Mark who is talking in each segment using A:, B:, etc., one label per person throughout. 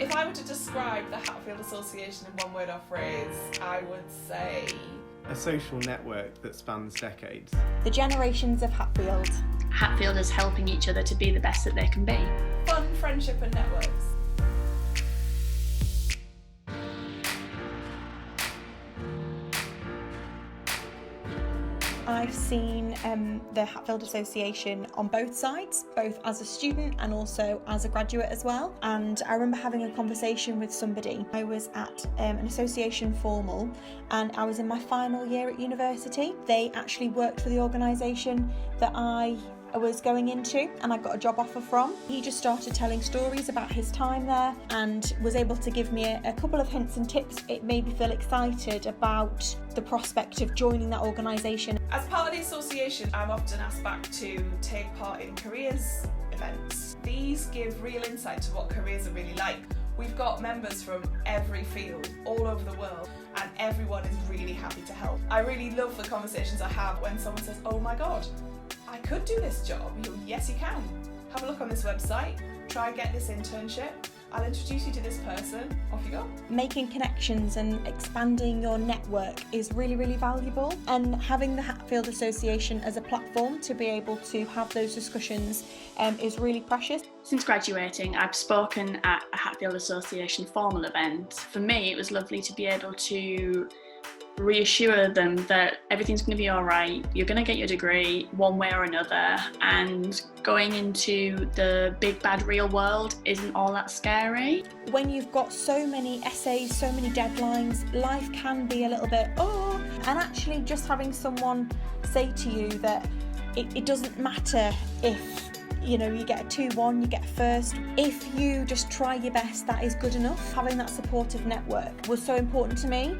A: If I were to describe the Hatfield Association in one word or phrase, I would say...
B: a social network that spans decades.
C: The generations of Hatfield.
D: Hatfielders helping each other to be the best that they can be.
A: Fun, friendship and networks.
C: I've seen the Hatfield Association on both sides, both as a student and also as a graduate as well. And I remember having a conversation with somebody. I was at an association formal and I was in my final year at university. They actually worked for the organisation that I was going into and I got a job offer from. He just started telling stories about his time there and was able to give me a couple of hints and tips. It made me feel excited about the prospect of joining that organisation.
A: As part of the association, I'm often asked back to take part in careers events. These give real insight to what careers are really like. We've got members from every field, all over the world, and everyone is really happy to help. I really love the conversations I have when someone says, oh my God, I could do this job. Yes, you can. Have a look on this website, try and get this internship. I'll introduce you to this person, off you go.
C: Making connections and expanding your network is really, really valuable, and having the Hatfield Association as a platform to be able to have those discussions is really precious.
D: Since graduating, I've spoken at a Hatfield Association formal event. For me, it was lovely to be able to reassure them that everything's going to be all right, you're going to get your degree one way or another, and going into the big bad real world isn't all that scary.
C: When you've got so many essays, so many deadlines, life can be a little bit and actually just having someone say to you that it doesn't matter if you get a 2-1, you get a first. If you just try your best, that is good enough. Having that supportive network was so important to me.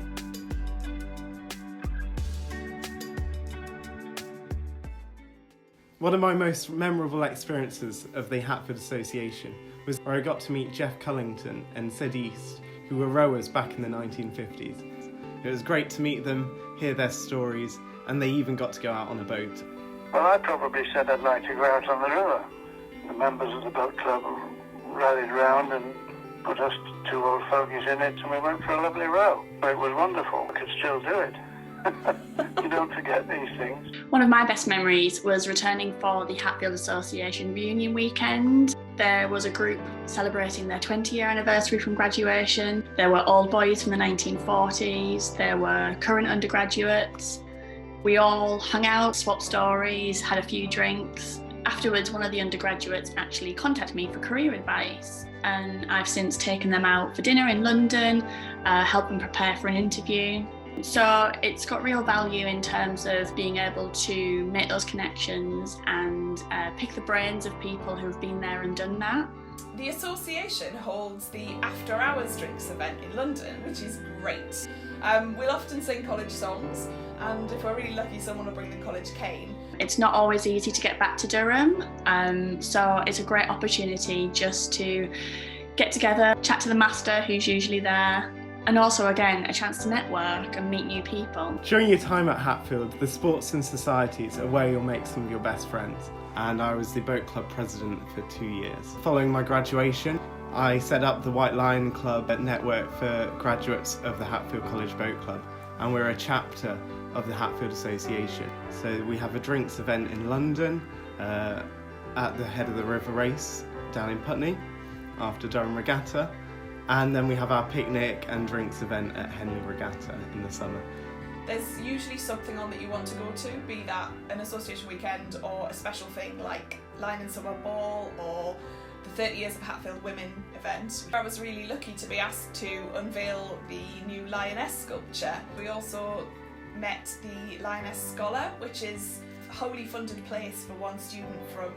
B: One of my most memorable experiences of the Hatfield Association was where I got to meet Geoff Cullington and Sid East, who were rowers back in the 1950s. It was great to meet them, hear their stories, and they even got to go out on a boat.
E: Well, I probably said I'd like to go out on the river. The members of the boat club rallied round and put us two old fogies in it, and we went for a lovely row. It was wonderful. I could still do it. You don't forget these things.
D: One of my best memories was returning for the Hatfield Association reunion weekend. There was a group celebrating their 20-year anniversary from graduation. There were old boys from the 1940s. There were current undergraduates. We all hung out, swapped stories, had a few drinks. Afterwards, one of the undergraduates actually contacted me for career advice, and I've since taken them out for dinner in London, helped them prepare for an interview. So it's got real value in terms of being able to make those connections and pick the brains of people who've been there and done that.
A: The association holds the after hours drinks event in London, which is great. We'll often sing college songs, and if we're really lucky, someone will bring the college cane.
D: It's not always easy to get back to Durham, so it's a great opportunity just to get together, chat to the master who's usually there, and also, again, a chance to network and meet new people.
B: During your time at Hatfield, the sports and societies are where you'll make some of your best friends, and I was the boat club president for 2 years. Following my graduation, I set up the White Lion Club network for graduates of the Hatfield College Boat Club, and we're a chapter of the Hatfield Association. So we have a drinks event in London at the head of the river race down in Putney after Durham Regatta. And then we have our picnic and drinks event at Henley Regatta in the summer.
A: There's usually something on that you want to go to, be that an association weekend or a special thing like Lion and Summer Ball or the 30 Years of Hatfield Women event. I was really lucky to be asked to unveil the new Lioness sculpture. We also met the Lioness Scholar, which is a wholly funded place for one student from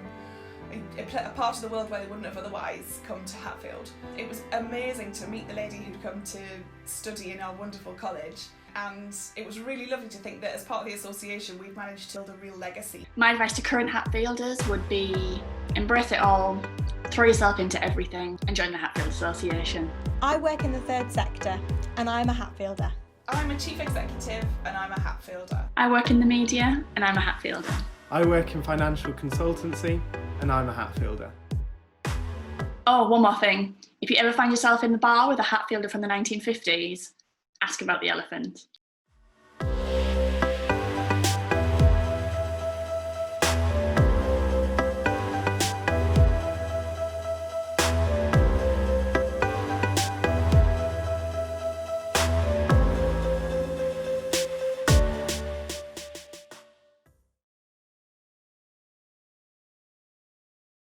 A: a part of the world where they wouldn't have otherwise come to Hatfield. It was amazing to meet the lady who'd come to study in our wonderful college, and it was really lovely to think that as part of the association we've managed to build a real legacy.
D: My advice to current Hatfielders would be embrace it all, throw yourself into everything and join the Hatfield Association.
C: I work in the third sector and I'm a Hatfielder.
A: I'm a chief executive and I'm a Hatfielder.
D: I work in the media and I'm a Hatfielder.
B: I work in financial consultancy and I'm a Hatfielder.
D: Oh, one more thing. If you ever find yourself in the bar with a Hatfielder from the 1950s, ask about the elephant.